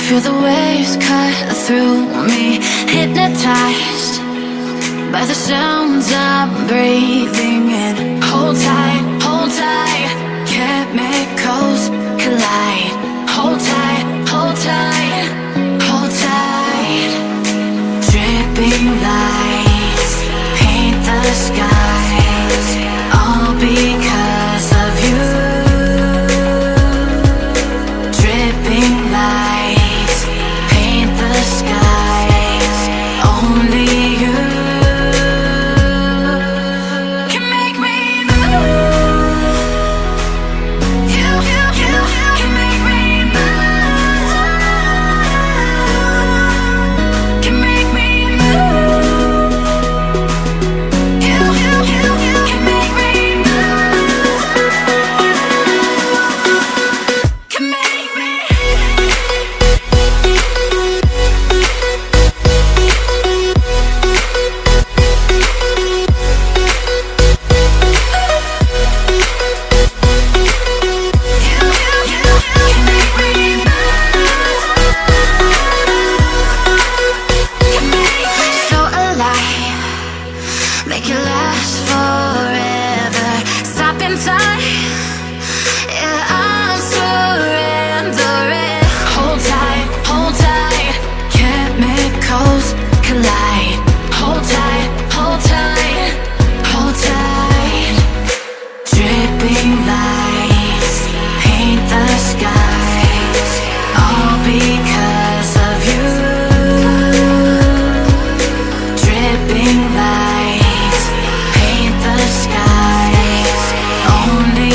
Feel the waves cut through me, hypnotized by the sounds I'm breathing in. Hold tight, chemicals collide. Hold tight, hold tight, hold tight. Dripping lights paint the skies, all because of you. Dripping lights paint the skies, only you can make me move. You can make me move. Can make me move. You can make me move. Can make me. So alive, make it last forever. Stop in time, yeah, I'm surrendering. Hold tight, chemicals collide. Hold tight, hold tight, hold tight. Dripping lights paint the skies, all because of you. Dripping lights paint the skies, only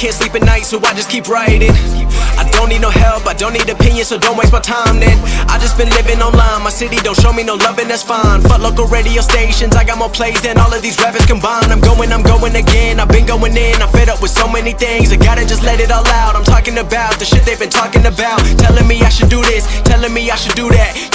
Can't sleep at night, so I just keep writing. I don't need no help, I don't need opinions, so don't waste my time then. I just been living online, my city don't show me no love and that's fine. Fuck local radio stations, I got more plays than all of these rappers combined. I'm going again, I've been going in, I'm fed up with so many things. I gotta just let it all out, I'm talking about the shit they've been talking about. Telling me I should do this, telling me I should do that.